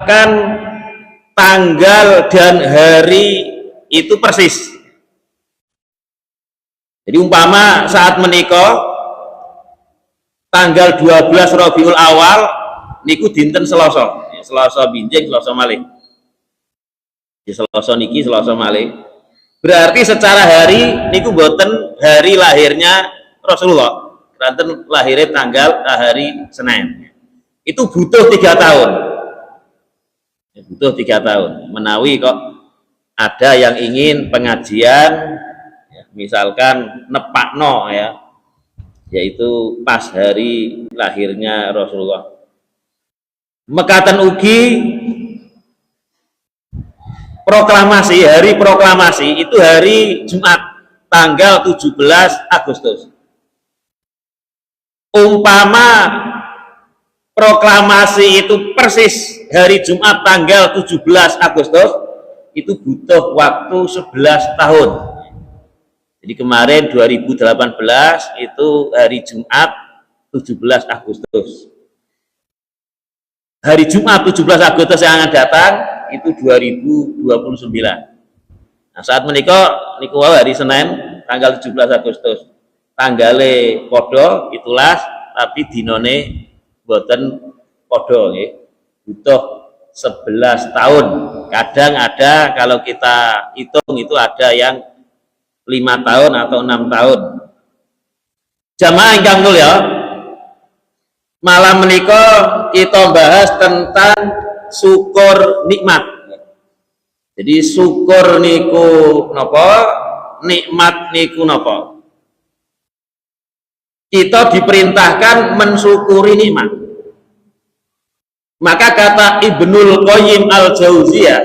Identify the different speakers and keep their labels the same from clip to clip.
Speaker 1: kan tanggal dan hari itu persis. Jadi umpama saat menikah tanggal 12 Rabiul Awal niku dinten Selasa, Selasa binjing, Selasa malih. Di Selasa niki, Selasa malih. Berarti secara hari niku boten hari lahirnya Rasulullah. Ranten lahirnya tanggal hari Senin. Itu butuh 3 tahun. Butuh 3 tahun. Menawi kok ada yang ingin pengajian, ya, misalkan nepakno ya, yaitu pas hari lahirnya Rasulullah. Mekaten ugi proklamasi, hari proklamasi itu hari Jumat tanggal 17 Agustus. Umpama proklamasi itu persis hari Jumat tanggal 17 Agustus, itu butuh waktu 11 tahun. Jadi kemarin 2018 itu hari Jumat 17 Agustus. Hari Jumat 17 Agustus yang akan datang itu 2029. Nah, saat menikah niku hari Senin tanggal 17 Agustus. Tanggale podo itulah, tapi dinone boten podo nggih. Butuh 11 tahun. Kadang ada kalau kita hitung itu ada yang 5 tahun atau 6 tahun. Jamaah ingkang mulya, malam menika kita bahas tentang syukur nikmat. Jadi syukur niku napa? Nikmat niku napa? Kita diperintahkan mensyukuri nikmat. Maka kata Ibnul Qayyim Al-Jauziyah,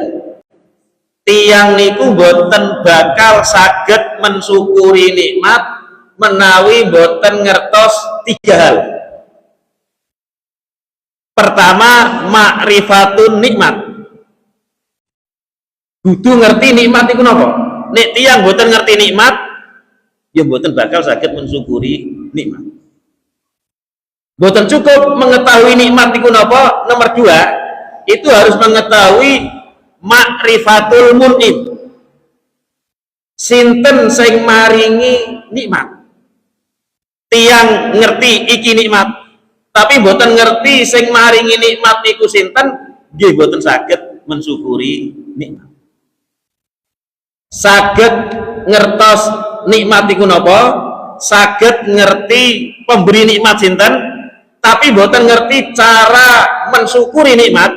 Speaker 1: tiang niku boten bakal saged mensyukuri nikmat menawi boten ngertos 3 hal. Pertama, ma'rifatun nikmat. Kudu ngerti nikmat iku napa? Nek tiyang boten ngerti nikmat, ya boten bakal saged mensyukuri nikmat. Boten cukup mengetahui nikmat iku napa? Nomor 2, itu harus mengetahui ma'rifatul mun'im. Sinten sing maringi nikmat. Tiyang ngerti iki nikmat, tapi boten ngerti sing maringi nikmat niku sinten, nggih boten saged mensyukuri nikmat. Saged ngertos nikmat iku napa, saged ngerti pemberi nikmat sinten, tapi boten ngerti cara mensyukuri nikmat,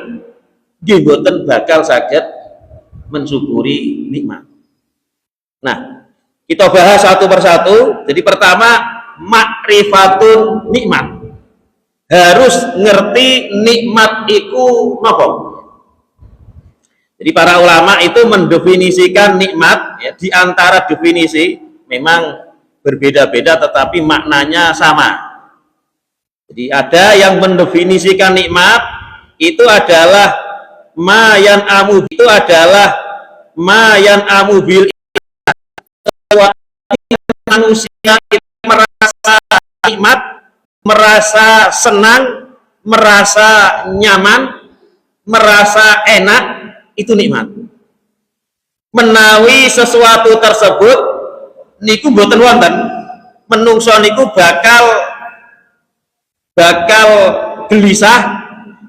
Speaker 1: nggih boten bakal saged mensyukuri nikmat. Nah, kita bahas satu persatu. Jadi pertama, ma'rifatun nikmat. Harus ngerti nikmat iku napa. Jadi para ulama itu mendefinisikan nikmat ya, di antara definisi memang berbeda-beda tetapi maknanya sama. Jadi ada yang mendefinisikan nikmat itu adalah mayan amu, itu adalah mayan amu bil manusia itu merasa nikmat, merasa senang, merasa nyaman, merasa enak, itu nikmat. Menawi sesuatu tersebut niku boten wonten, menungso niku bakal gelisah,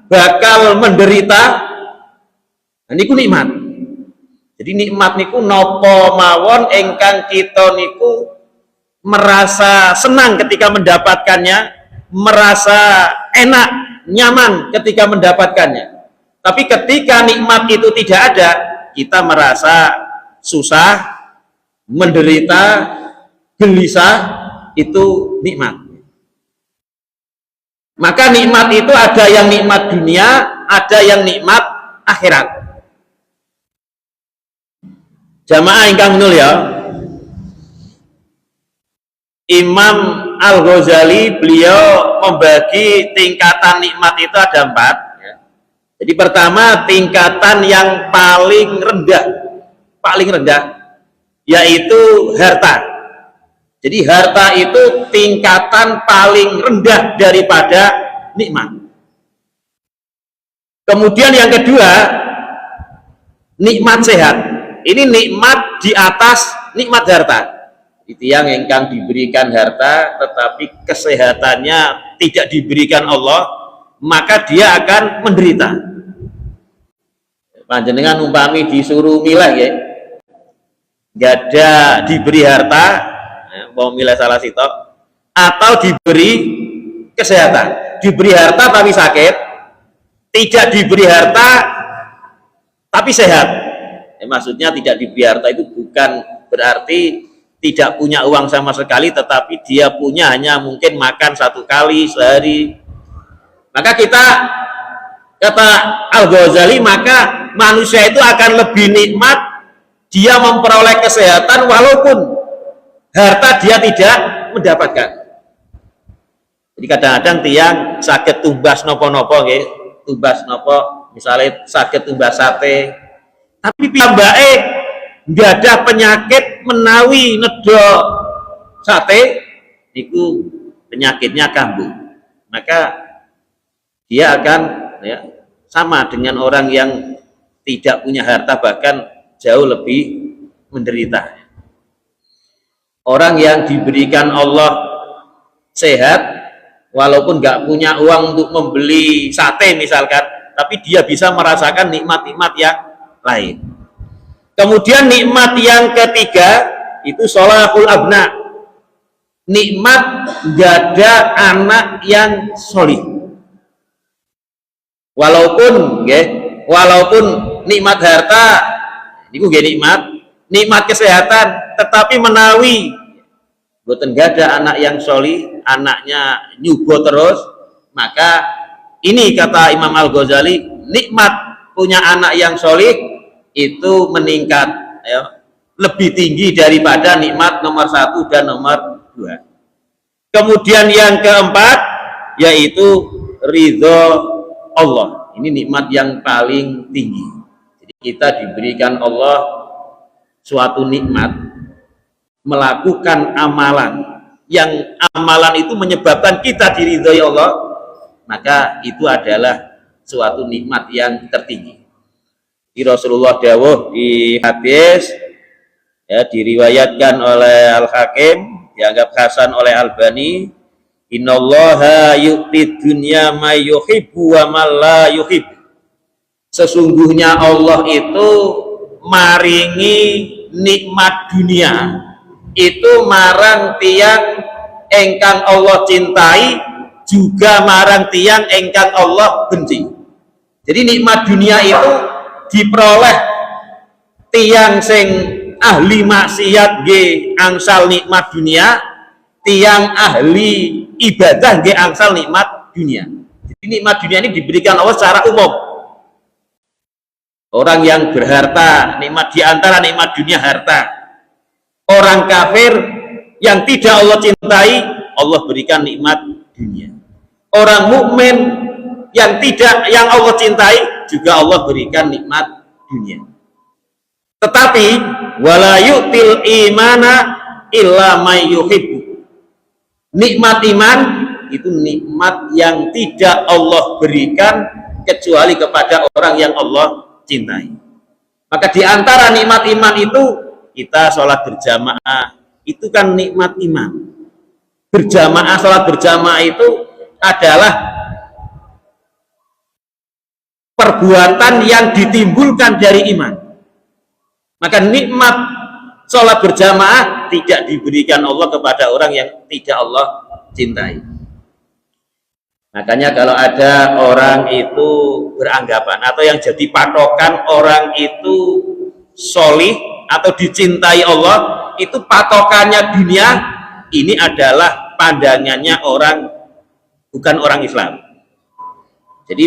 Speaker 1: bakal menderita. Nah, niku nikmat. Jadi nikmat niku nopo mawon ingkang kita niku merasa senang ketika mendapatkannya, merasa enak, nyaman ketika mendapatkannya. Tapi ketika nikmat itu tidak ada, kita merasa susah, menderita, gelisah, itu nikmat. Maka nikmat itu ada yang nikmat dunia, ada yang nikmat akhirat. Jamaah ingkang mulya, Imam Al-Ghazali beliau membagi tingkatan nikmat itu ada 4. Jadi pertama, tingkatan yang paling rendah yaitu harta. Jadi harta itu tingkatan paling rendah daripada nikmat. Kemudian yang kedua, nikmat sehat. Ini nikmat di atas nikmat harta. Itu yang engkang diberikan harta tetapi kesehatannya tidak diberikan Allah, maka dia akan menderita. Panjenengan umpami disuruh milah ya, nggak ada diberi harta, mau milah salah sitok, atau diberi kesehatan. Diberi harta tapi sakit, tidak diberi harta tapi sehat. Maksudnya tidak diberi harta itu bukan berarti tidak punya uang sama sekali, tetapi dia punya hanya mungkin makan 1 kali sehari. Maka kita, kata Al-Ghazali, maka manusia itu akan lebih nikmat dia memperoleh kesehatan walaupun harta dia tidak mendapatkan. Jadi kadang-kadang tiang sakit tumbas nopo-nopo, tumbas nopo, misalnya sakit tumbas sate, tapi piyambake nggak ada penyakit menawi nedo sate, itu penyakitnya kambuh, maka dia akan ya, sama dengan orang yang tidak punya harta, bahkan jauh lebih menderita. Orang yang diberikan Allah sehat, walaupun nggak punya uang untuk membeli sate misalkan, tapi dia bisa merasakan nikmat-nikmat yang lain. Kemudian nikmat yang ketiga itu sholahul abna, nikmat nggak ada anak yang solih. Walaupun nikmat harta itu nikmat kesehatan, tetapi menawi boten nggak ada anak yang solih, anaknya nyubo terus, maka ini kata Imam Al-Ghazali, nikmat punya anak yang solih itu meningkat ya, lebih tinggi daripada nikmat nomor 1 dan nomor 2. Kemudian yang keempat yaitu ridho Allah. Ini nikmat yang paling tinggi. Jadi kita diberikan Allah suatu nikmat, melakukan amalan yang amalan itu menyebabkan kita diridhoi Allah, maka itu adalah suatu nikmat yang tertinggi. Di Rasulullah dawuh di hadis ya, diriwayatkan oleh Al-Hakim, dianggap hasan oleh Albani, innallaha yu'ti dunya ma yuhibbu wa ma la yuhibbu. Sesungguhnya Allah itu maringi nikmat dunia itu marang tiang engkang Allah cintai, juga marang tiang engkang Allah benci. Jadi nikmat dunia itu diperoleh tiang sing ahli maksiat ge angsal nikmat dunia, tiang ahli ibadah ge angsal nikmat dunia. Jadi nikmat dunia ini diberikan Allah secara umum. Orang yang berharta, nikmat diantara nikmat dunia harta. Orang kafir yang tidak Allah cintai, Allah berikan nikmat dunia. Orang mukmin yang Allah cintai, juga Allah berikan nikmat dunia. Tetapi wala yu'til imana illa may yuhibbu. Nikmat iman itu nikmat yang tidak Allah berikan kecuali kepada orang yang Allah cintai. Maka di antara nikmat iman itu kita sholat berjamaah, itu kan nikmat iman. Berjamaah, sholat berjamaah itu adalah perbuatan yang ditimbulkan dari iman. Maka nikmat sholat berjamaah tidak diberikan Allah kepada orang yang tidak Allah cintai. Makanya kalau ada orang itu beranggapan atau yang jadi patokan orang itu solih atau dicintai Allah, itu patokannya dunia, ini adalah pandangannya orang bukan orang Islam. Jadi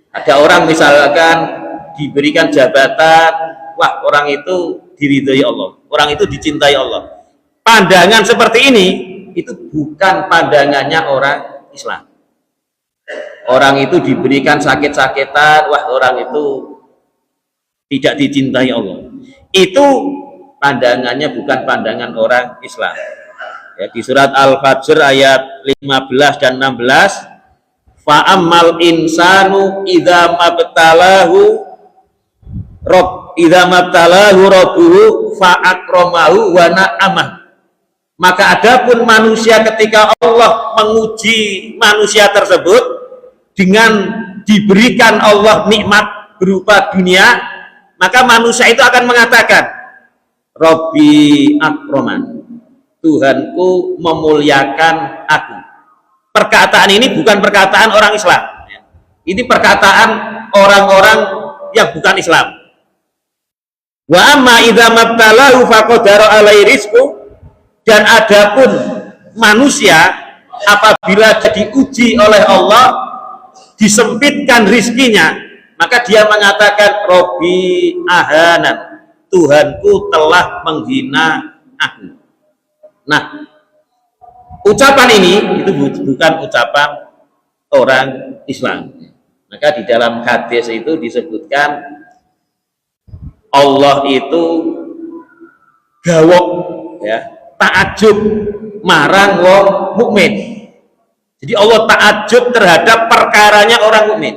Speaker 1: ada orang misalkan diberikan jabatan, wah orang itu diridhoi Allah, orang itu dicintai Allah. Pandangan seperti ini itu bukan pandangannya orang Islam. Orang itu diberikan sakit-sakitan, wah orang itu tidak dicintai Allah. Itu pandangannya bukan pandangan orang Islam. Ya, di surat Al-Fajr ayat 15 dan 16, fa ammal insanu idza mabtalahu rabbuhu fa akramahu wa na'amah. Maka adapun manusia ketika Allah menguji manusia tersebut dengan diberikan Allah nikmat berupa dunia, maka manusia itu akan mengatakan Rabbi akraman, Tuhanku memuliakan aku. Perkataan ini bukan perkataan orang Islam, ini perkataan orang-orang yang bukan Islam. Wa amma idza mabtalahu faqadara alaihi rizqu, dan adapun manusia apabila diuji oleh Allah disempitkan rizkinya, maka dia mengatakan Robbi ahanan, Tuhanku telah menghina aku. Nah, ucapan ini itu bukan ucapan orang Islam. Maka di dalam hadis itu disebutkan Allah itu gawok, ya, takjub marang wong mukmin. Jadi Allah takjub terhadap perkaranya orang mukmin.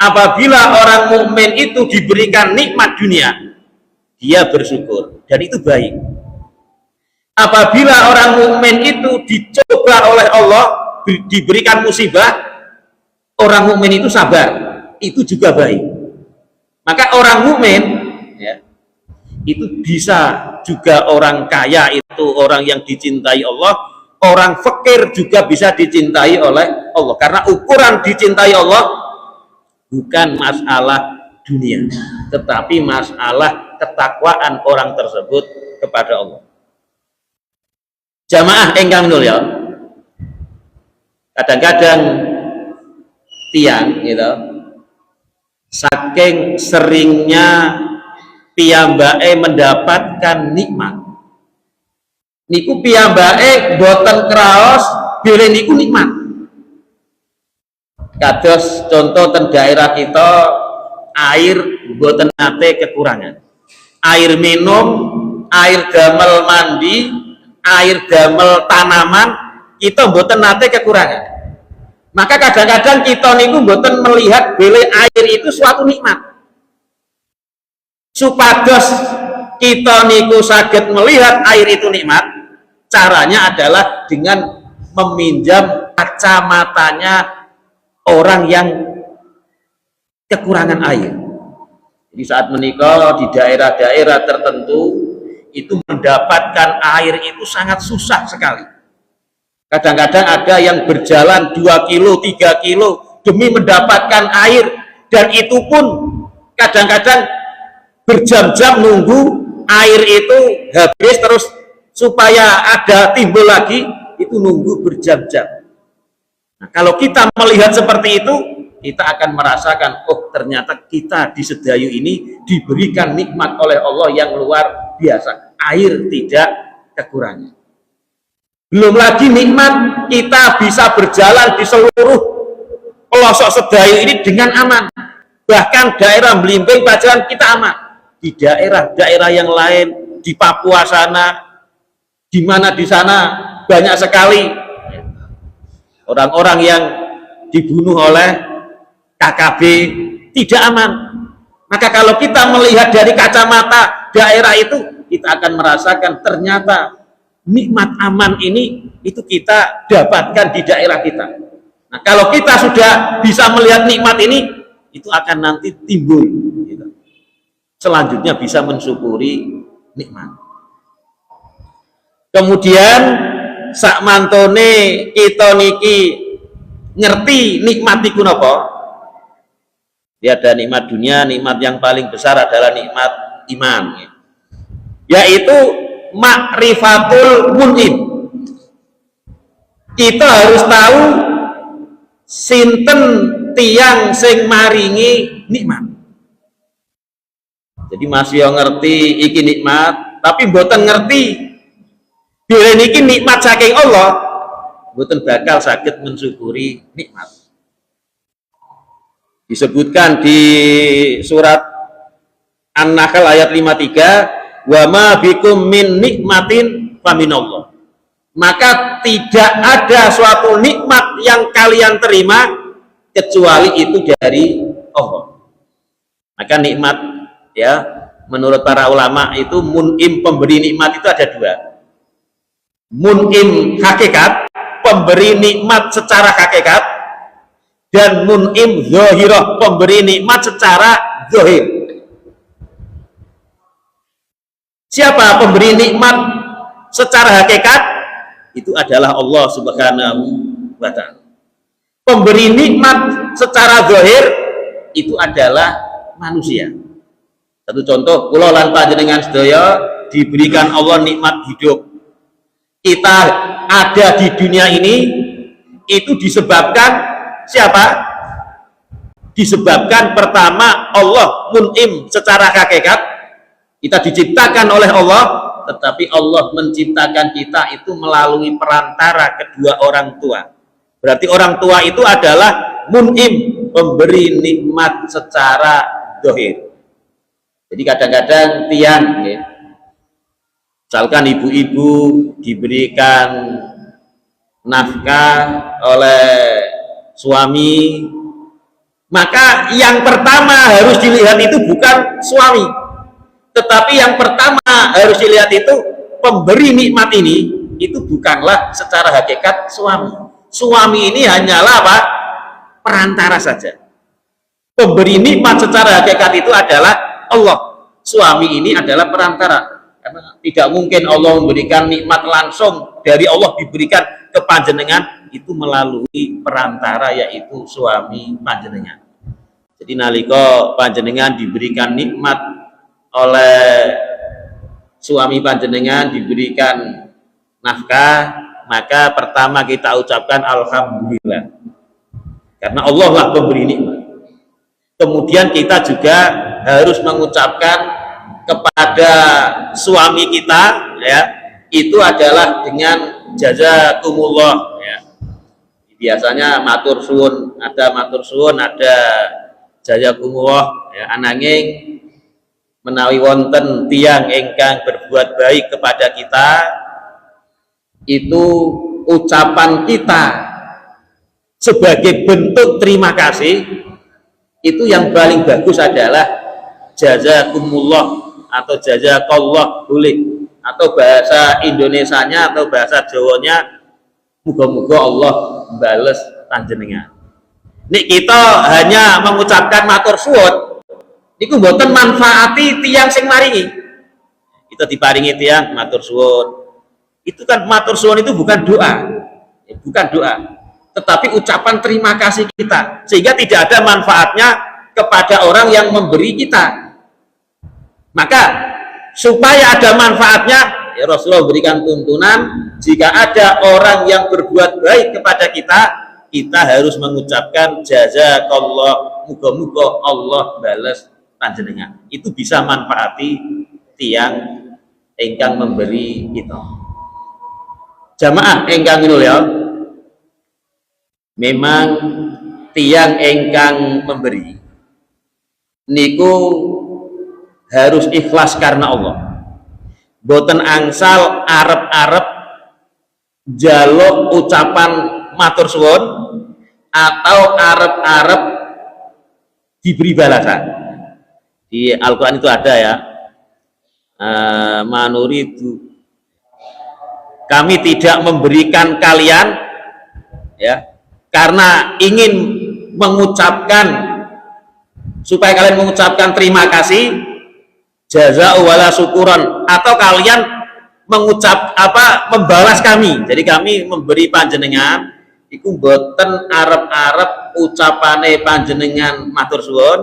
Speaker 1: Apabila orang mukmin itu diberikan nikmat dunia, dia bersyukur dan itu baik. Apabila orang mukmin itu dicoba oleh Allah, diberikan musibah, orang mukmin itu sabar, itu juga baik. Maka orang mukmin, ya, itu bisa juga orang kaya itu orang yang dicintai Allah, orang fakir juga bisa dicintai oleh Allah, karena ukuran dicintai Allah bukan masalah dunia, tetapi masalah ketakwaan orang tersebut kepada Allah. Jamaah ingkang mulya, kadang-kadang tiang gitu, saking seringnya piyambake mendapatkan nikmat, niku piyambake boten kraos bilih niku nikmat. Kados contoh ten daerah kita air boten nate kekurangan, air minum, air damel mandi, air damel tanaman, kita boten nate kekurangan. Maka kadang-kadang kita niku boten melihat bilih air itu suatu nikmat. Supados kita niku saged melihat air itu nikmat, caranya adalah dengan meminjam kacamatanya orang yang kekurangan air. Jadi saat menikah di daerah-daerah tertentu itu mendapatkan air itu sangat susah sekali. Kadang-kadang ada yang berjalan 2 kilo, 3 kilo demi mendapatkan air, dan itu pun kadang-kadang berjam-jam nunggu air itu habis, terus supaya ada timbul lagi itu nunggu berjam-jam. Nah, kalau kita melihat seperti itu, kita akan merasakan, oh ternyata kita di Sedayu ini diberikan nikmat oleh Allah yang luar biasa, air tidak kekurangan. Belum lagi nikmat kita bisa berjalan di seluruh pelosok Sedayu ini dengan aman. Bahkan daerah Blimbing Pajajaran kita aman. Di daerah-daerah yang lain, di Papua sana, di mana di sana banyak sekali orang-orang yang dibunuh oleh KKB, tidak aman. Maka kalau kita melihat dari kacamata daerah itu, kita akan merasakan ternyata nikmat aman ini itu kita dapatkan di daerah kita. Nah, kalau kita sudah bisa melihat nikmat ini, itu akan nanti timbul gitu. Selanjutnya bisa mensyukuri nikmat. Kemudian sak mantone kita niki ngerti nikmat iku napa? Ya, ada nikmat dunia, nikmat yang paling besar adalah nikmat iman, yaitu ma'rifatul mun'im. Kita harus tahu sinten tiang sing maringi nikmat. Jadi masih yang ngerti iki nikmat, tapi mboten ngerti bila niki nikmat saking Allah, mboten bakal saged mensyukuri nikmat. Disebutkan di surat An-Nahl ayat 53, wa ma bikum min nikmatin faminallah. Maka tidak ada suatu nikmat yang kalian terima kecuali itu dari Allah. Maka nikmat, ya, menurut para ulama itu mun'im, pemberi nikmat itu ada dua. Mun'im hakikat, pemberi nikmat secara hakikat, dan mun'im zahirah, pemberi nikmat secara zahir. Siapa pemberi nikmat secara hakikat? Itu adalah Allah Subhanahu wa ta'ala. Pemberi nikmat secara zahir itu adalah manusia. Satu contoh, kula lan panjenengan sedaya diberikan Allah nikmat hidup. Kita ada di dunia ini itu disebabkan siapa? Disebabkan pertama Allah mun'im secara hakikat, kita diciptakan oleh Allah, tetapi Allah menciptakan kita itu melalui perantara kedua orang tua. Berarti orang tua itu adalah mun'im, pemberi nikmat secara zahir. Jadi kadang-kadang tiang, ya, misalkan ibu-ibu diberikan nafkah oleh suami, maka yang pertama harus dilihat itu bukan suami, tetapi yang pertama harus dilihat itu pemberi nikmat ini, itu bukanlah secara hakikat suami. Suami ini hanyalah apa? Perantara saja. Pemberi nikmat secara hakikat itu adalah Allah. Suami ini adalah perantara. Karena tidak mungkin Allah memberikan nikmat langsung dari Allah diberikan ke panjenengan, itu melalui perantara, yaitu suami panjenengan. Jadi nalika panjenengan diberikan nikmat oleh suami panjenengan, diberikan nafkah, maka pertama kita ucapkan alhamdulillah, karena Allah lah pemberi nikmat. Kemudian kita juga harus mengucapkan kepada suami kita, ya, itu adalah dengan jazakumullah, ya. Biasanya matur suwun, ada matur suwun, ada jazakumullah, ya. Ananging menawi wonten tiyang ingkang berbuat baik kepada kita, itu ucapan kita sebagai bentuk terima kasih, itu yang paling bagus adalah jazakumullah atau jazakallah, boleh, atau bahasa Indonesianya atau bahasa Jawanya muga-muga Allah bales panjenengan. Nek kita hanya mengucapkan matur suwun, niku mboten manfaati tiyang sing maringi. Kita diparingi tiyang matur suwun, itu kan matur suwun itu bukan doa, bukan doa, tetapi ucapan terima kasih kita, sehingga tidak ada manfaatnya kepada orang yang memberi kita. Maka supaya ada manfaatnya, ya Rasulullah berikan tuntunan, jika ada orang yang berbuat baik kepada kita, kita harus mengucapkan jazakallah, muga-muga Allah balas panjenengan. Itu bisa manfaati tiang ingkang memberi kita. Jamaah ingkang minulya, memang tiang ingkang memberi niku harus ikhlas karena Allah. Boten angsal arep-arep jaluk ucapan matur suwun atau arep-arep diberi balasan. Di Al-Quran itu ada, ya, manuridu, kami tidak memberikan kalian, ya, karena ingin mengucapkan, supaya kalian mengucapkan terima kasih, jaza wala syukuran, atau kalian membalas kami. Jadi kami memberi panjenengan iku boten arep-arep ucapane panjenengan matur suwun,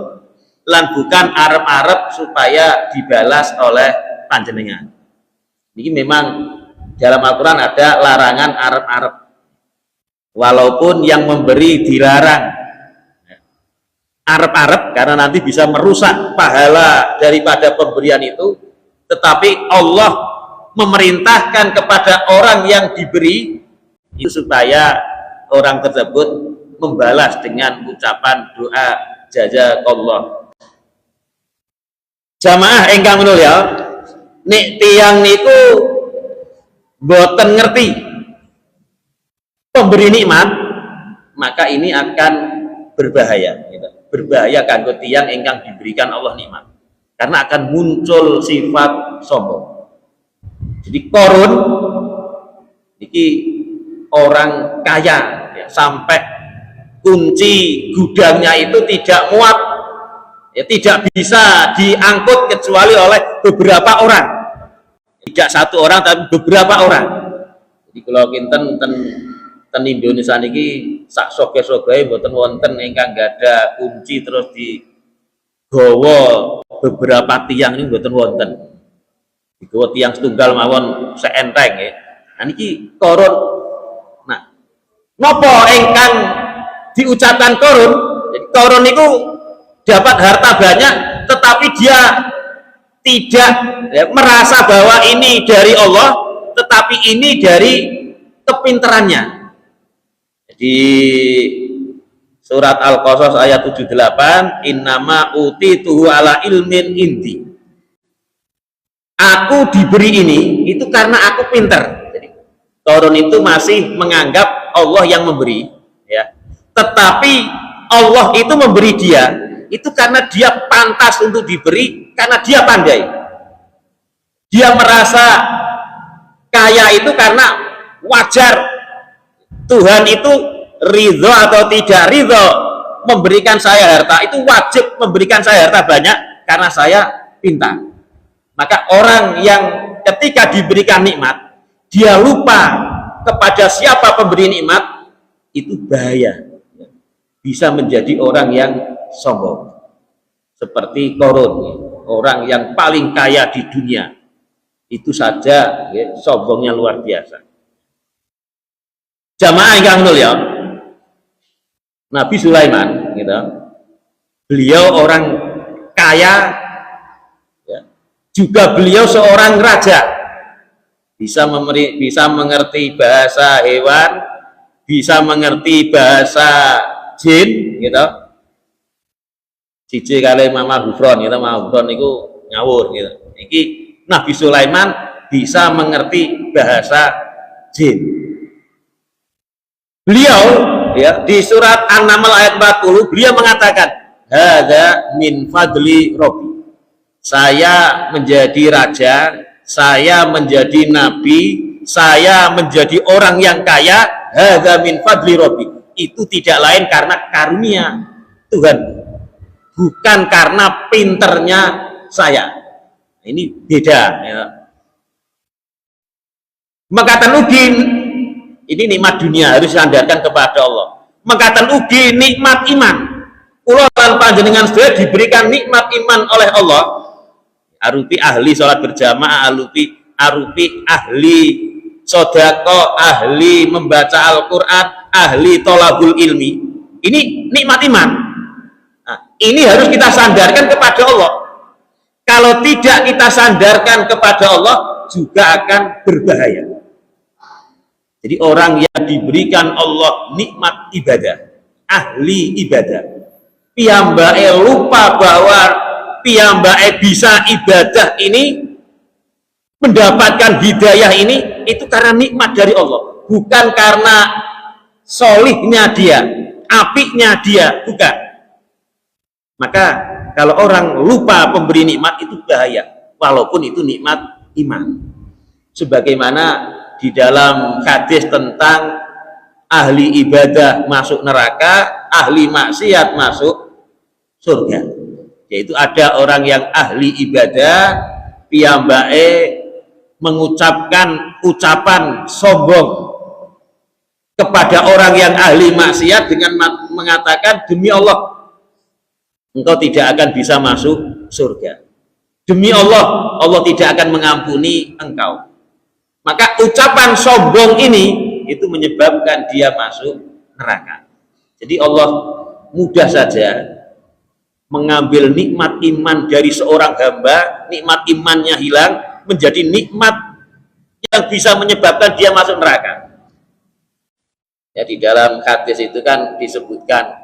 Speaker 1: lan bukan arep-arep supaya dibalas oleh panjenengan. Ini memang dalam Al-Quran ada larangan arep-arep, walaupun yang memberi dilarang arep-arep karena nanti bisa merusak pahala daripada pemberian itu, tetapi Allah memerintahkan kepada orang yang diberi itu supaya orang tersebut membalas dengan ucapan doa jazakallah. Jamaah ingkang minulya, nek tiyang niku boten ngerti pemberi nikmat, maka ini akan berbahaya gitu. Berbahaya kanggo tiyang ingkang diberikan Allah nikmat, karena akan muncul sifat sombong. Jadi Korun ini orang kaya ya, sampai kunci gudangnya itu tidak muat ya, tidak bisa diangkut kecuali oleh beberapa orang, tidak satu orang tapi beberapa orang. Jadi kalau kinten ten Indonesia niki sak soge-soge mboten wonten ingkang gada kunci terus digawa beberapa tiang ini mboten wonten. Digawa tiang setunggal mawon seenteng ya. Nah niki Korun. Nah, napa ingkang diucapkan Korun? Jadi Korun itu dapat harta banyak tetapi dia tidak ya, merasa bahwa ini dari Allah, tetapi ini dari kepintarannya. Di surat Al-Qasas ayat 78, innama utituhu ala ilmin indi. Aku diberi ini itu karena aku pintar. Jadi Korun itu masih menganggap Allah yang memberi ya. Tetapi Allah itu memberi dia itu karena dia pantas untuk diberi, karena dia pandai. Dia merasa kaya itu karena wajar Tuhan itu ridho atau tidak ridho memberikan saya harta, itu wajib memberikan saya harta banyak karena saya pintar. Maka orang yang ketika diberikan nikmat dia lupa kepada siapa pemberi nikmat, itu bahaya, bisa menjadi orang yang sombong seperti Korun, orang yang paling kaya di dunia itu saja ya, sombongnya luar biasa. Jamaah yang mulia, Nabi Sulaiman gitu, beliau orang kaya ya, juga beliau seorang raja, bisa mengerti bahasa hewan, bisa mengerti bahasa jin gitu. Cici kali Mama Gufron gitu, Mama Gufron itu ngawur gitu. Iki Nabi Sulaiman bisa mengerti bahasa jin. Beliau ya di surat An-Naml ayat 40 beliau mengatakan, hadza min fadli Rabbi. Saya menjadi raja, saya menjadi nabi, saya menjadi orang yang kaya, hadza min fadli Rabbi. Itu tidak lain karena karunia Tuhan, bukan karena pinternya saya. Ini beda ya. Makatan ugin, ini nikmat dunia harus sandarkan kepada Allah. Makatan ugi nikmat iman. Kula lan panjenengan sedaya diberikan nikmat iman oleh Allah. Arupi ahli sholat berjamaah, arupi ahli sodako, ahli membaca Al-Quran, ahli tolabul ilmi. Ini nikmat iman. Nah, ini harus kita sandarkan kepada Allah. Kalau tidak kita sandarkan kepada Allah, juga akan berbahaya. Jadi orang yang diberikan Allah nikmat ibadah, ahli ibadah, piyambake lupa bahwa piyambake bisa ibadah ini, mendapatkan hidayah ini, itu karena nikmat dari Allah, bukan karena solihnya dia, apiknya dia, bukan. Maka kalau orang lupa pemberi nikmat itu bahaya, walaupun itu nikmat iman. Sebagaimana di dalam hadis tentang ahli ibadah masuk neraka, ahli maksiat masuk surga. Yaitu ada orang yang ahli ibadah, piyambake mengucapkan ucapan sombong kepada orang yang ahli maksiat dengan mengatakan, demi Allah engkau tidak akan bisa masuk surga, demi Allah, Allah tidak akan mengampuni engkau. Maka ucapan sombong ini itu menyebabkan dia masuk neraka. Jadi Allah mudah saja mengambil nikmat iman dari seorang hamba, nikmat imannya hilang menjadi nikmat yang bisa menyebabkan dia masuk neraka. Ya, di dalam hadis itu kan disebutkan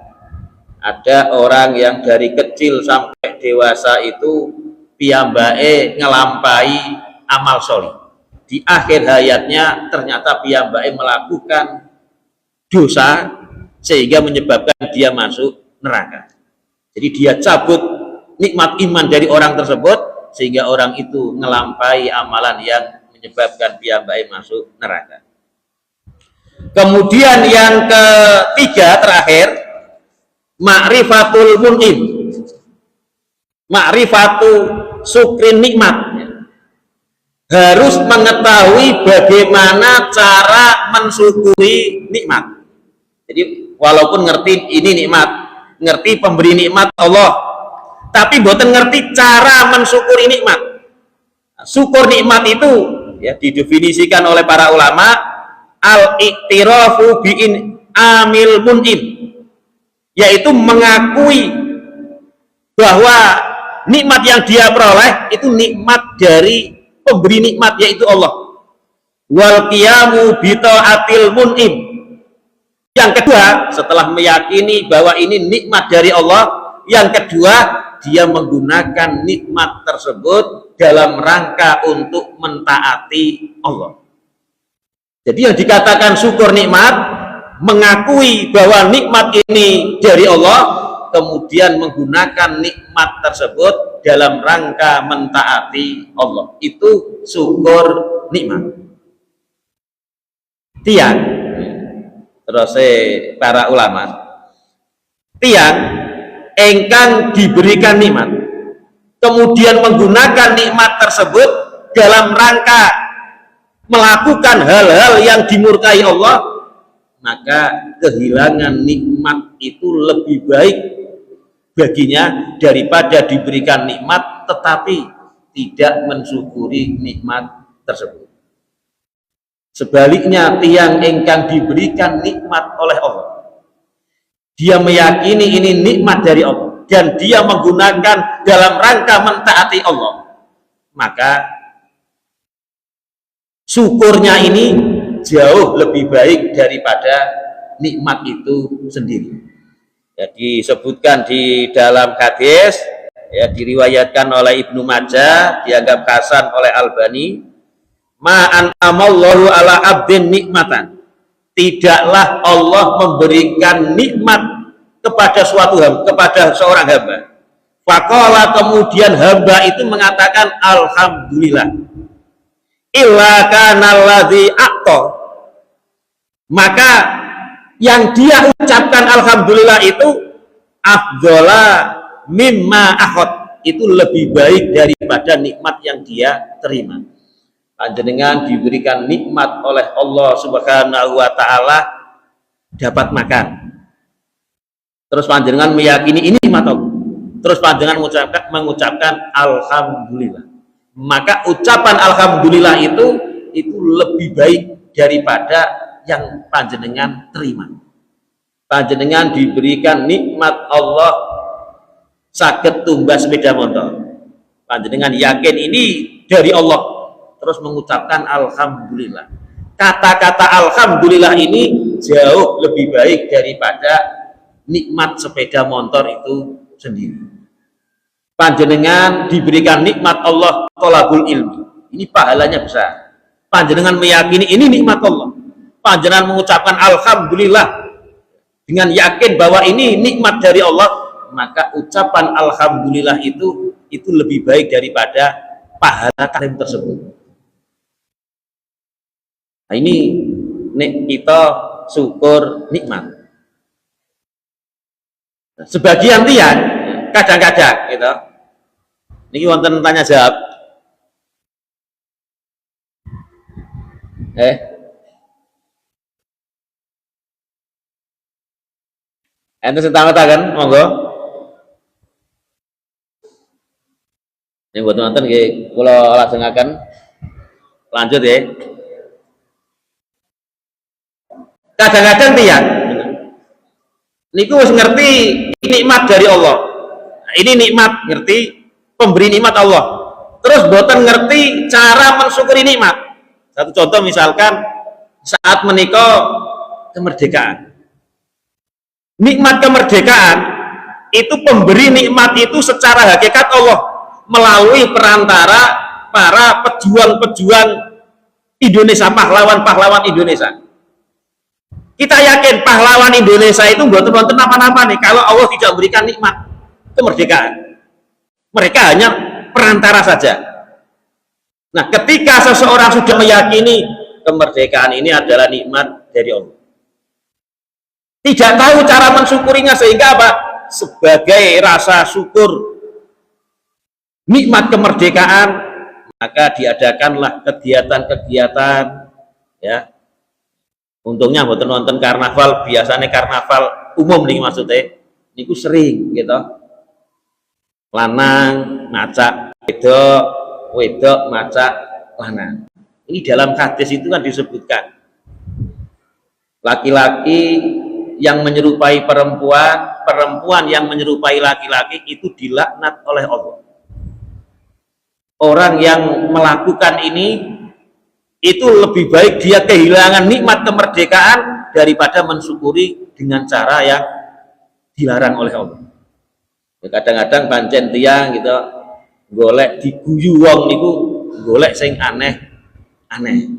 Speaker 1: ada orang yang dari kecil sampai dewasa itu piyambake ngelampai amal sholih. Di akhir hayatnya ternyata piyambake melakukan dosa sehingga menyebabkan dia masuk neraka. Jadi dia cabut nikmat iman dari orang tersebut sehingga orang itu ngelampai amalan yang menyebabkan piyambake masuk neraka. Kemudian yang ketiga terakhir, ma'rifatul mun'im, ma'rifatu syukrin nikmat, harus mengetahui bagaimana cara mensyukuri nikmat. Jadi walaupun ngerti ini nikmat, ngerti pemberi nikmat Allah, tapi boten ngerti cara mensyukuri nikmat. Syukur nikmat itu ya didefinisikan oleh para ulama al-iktirafu bi'in amil mun'im, yaitu mengakui bahwa nikmat yang dia peroleh itu nikmat dari pemberi nikmat, yaitu Allah. Wal qiyamu bi ta'atil mun'im. Yang kedua, setelah meyakini bahwa ini nikmat dari Allah, yang kedua dia menggunakan nikmat tersebut dalam rangka untuk mentaati Allah. Jadi yang dikatakan syukur nikmat, mengakui bahwa nikmat ini dari Allah, kemudian menggunakan nikmat tersebut dalam rangka mentaati Allah. Itu syukur nikmat. Tiang, terus para ulama, tiang engkang diberikan nikmat, kemudian menggunakan nikmat tersebut dalam rangka melakukan hal-hal yang dimurkai Allah, maka kehilangan nikmat itu lebih baik baginya daripada diberikan nikmat tetapi tidak mensyukuri nikmat tersebut. Sebaliknya, tiang engkang diberikan nikmat oleh Allah, dia meyakini ini nikmat dari Allah dan dia menggunakan dalam rangka mentaati Allah, maka syukurnya ini jauh lebih baik daripada nikmat itu sendiri. Ya, disebutkan di dalam hadis, ya, diriwayatkan oleh Ibnu Majah, dianggap hasan oleh Albani, ma'an amallahu ala abdin nikmatan, tidaklah Allah memberikan nikmat kepada suatu hamba, kepada seorang hamba. Faqala, kemudian hamba itu mengatakan alhamdulillah, illa kana alladzi aqta, maka yang dia ucapkan alhamdulillah itu afdhala mimma akhad, itu lebih baik daripada nikmat yang dia terima. Panjenengan diberikan nikmat oleh Allah Subhanahu wa taala dapat makan, terus panjenengan meyakini ini nikmat Allah, terus panjenengan mengucapkan alhamdulillah, maka ucapan alhamdulillah itu lebih baik daripada yang panjenengan terima. Panjenengan diberikan nikmat Allah saged tumbas sepeda motor, panjenengan yakin ini dari Allah, terus mengucapkan alhamdulillah. Kata-kata alhamdulillah ini jauh lebih baik daripada nikmat sepeda motor itu sendiri. Panjenengan diberikan nikmat Allah thalabul ilmi, ini pahalanya besar. Panjenengan meyakini ini nikmat Allah, panjenengan mengucapkan alhamdulillah dengan yakin bahwa ini nikmat dari Allah, maka ucapan alhamdulillah itu lebih baik daripada pahala karim tersebut. Nah, ini kita syukur nikmat. Sebagian tiang kadang-kadang gitu, ini wonten tanya jawab, ente sentang kan, monggo. Ini buat nonton, kalau langsung akan lanjut ya. Kadang-kadang tiang niku wis ngerti nikmat dari Allah. Nah, ini nikmat, ngerti pemberi nikmat Allah, terus boten ngerti cara mensyukuri nikmat. Satu contoh misalkan saat menikah kemerdekaan, nikmat kemerdekaan itu pemberi nikmat itu secara hakikat Allah melalui perantara para pejuang-pejuang Indonesia, pahlawan-pahlawan Indonesia. Kita yakin pahlawan Indonesia itu mboten wonten apa-apa nih kalau Allah tidak memberikan nikmat kemerdekaan. Mereka hanya perantara saja. Nah, ketika seseorang sudah meyakini kemerdekaan ini adalah nikmat dari Allah, tidak tahu cara mensyukurinya, sehingga apa? Sebagai rasa syukur nikmat kemerdekaan, maka diadakanlah kegiatan-kegiatan, ya. Untungnya buat nonton karnaval, biasanya karnaval umum nih maksudnya, niku sering gitu. Lanang macak wedok, wedok macak lanang. Ini dalam hadis itu kan disebutkan laki-laki yang menyerupai perempuan, perempuan yang menyerupai laki-laki itu dilaknat oleh Allah. Orang yang melakukan ini itu lebih baik dia kehilangan nikmat kemerdekaan daripada mensyukuri dengan cara yang dilarang oleh Allah. Kadang-kadang pancen tiang gitu golek diguyu wong niku golek sing aneh-aneh.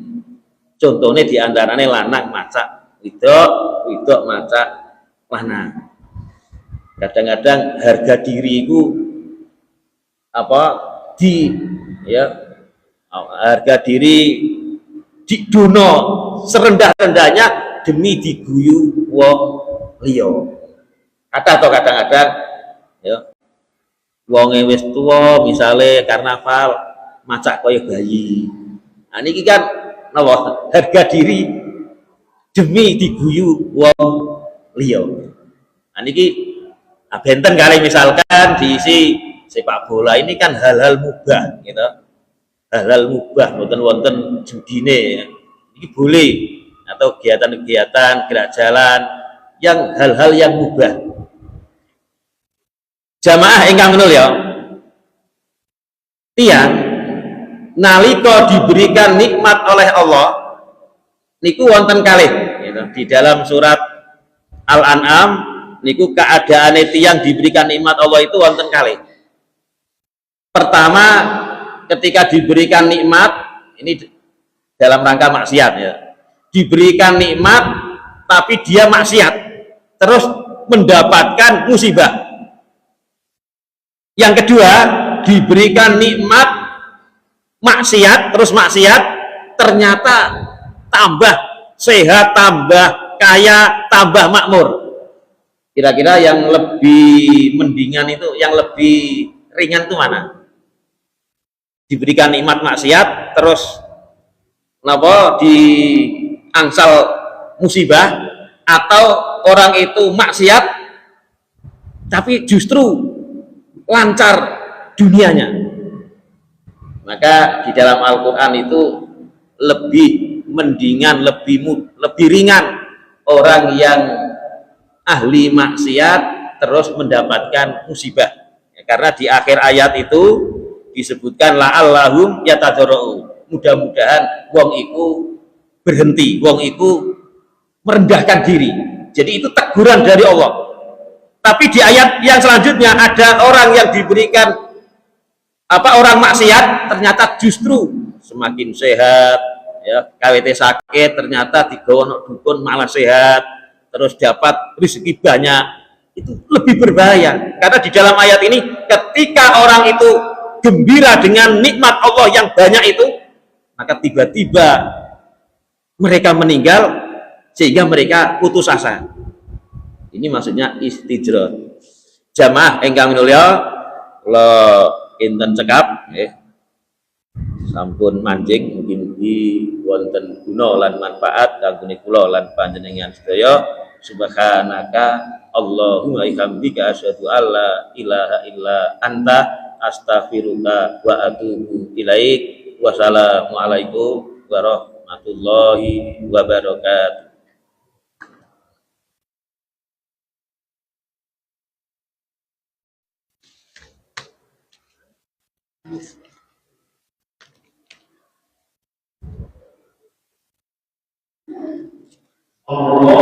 Speaker 1: Contohnya diantaranya lanang macak wedok macak lanang. Kadang-kadang harga diri itu harga diri didono serendah-rendahnya demi diguyu wong liya. Kadang-kadang ya wonge wis tuwa misale karnaval macak kaya bayi. Nah niki kan napa harga diri demi diguyu wong liya. Nah niki benten kali misalkan diisi sepak bola ini kan hal-hal mubah gitu. Hal-hal mubah wonten judine ini boleh, atau kegiatan-kegiatan gerak jalan yang hal-hal yang mubah. Jamaah ingkang menul ya, tiang nalika diberikan nikmat oleh Allah niku wonten kalih gitu. Di dalam surat Al-An'am niku keadaane tiang diberikan nikmat Allah itu wonten kalih. Pertama, ketika diberikan nikmat ini dalam rangka maksiat ya, diberikan nikmat tapi dia maksiat terus mendapatkan musibah. Yang kedua, diberikan nikmat maksiat terus maksiat ternyata tambah sehat, tambah kaya, tambah makmur. Kira-kira yang lebih mendingan itu, yang lebih ringan itu mana? Diberikan nikmat maksiat terus napa di angsal musibah, atau orang itu maksiat tapi justru lancar dunianya. Maka di dalam Al-Quran itu lebih mendingan, lebih ringan orang yang ahli maksiat terus mendapatkan musibah ya, karena di akhir ayat itu disebutkan la'allahum yatadarra'un, mudah-mudahan wong iku berhenti, wong iku merendahkan diri. Jadi itu teguran dari Allah. Tapi di ayat yang selanjutnya ada orang yang diberikan orang maksiat ternyata justru semakin sehat ya, KWT sakit ternyata digawa dukun malah sehat, terus dapat rezeki banyak. Itu lebih berbahaya karena di dalam ayat ini ketika orang itu gembira dengan nikmat Allah yang banyak itu, maka tiba-tiba mereka meninggal sehingga mereka putus asa. Ini maksudnya istijrah. Jamaah ingkang minulya, kula kinten cekap nggih. Sampun manjing mugi-mugi wonten guna lan manfaat kangge kula lan panjenengan sedaya. Subhanaka Allahumma bihamdika asyhadu alla ilaha illa anta astaghfiruka wa atubu ilaik. Wassalamualaikum warahmatullahi wabarakatuh. Allah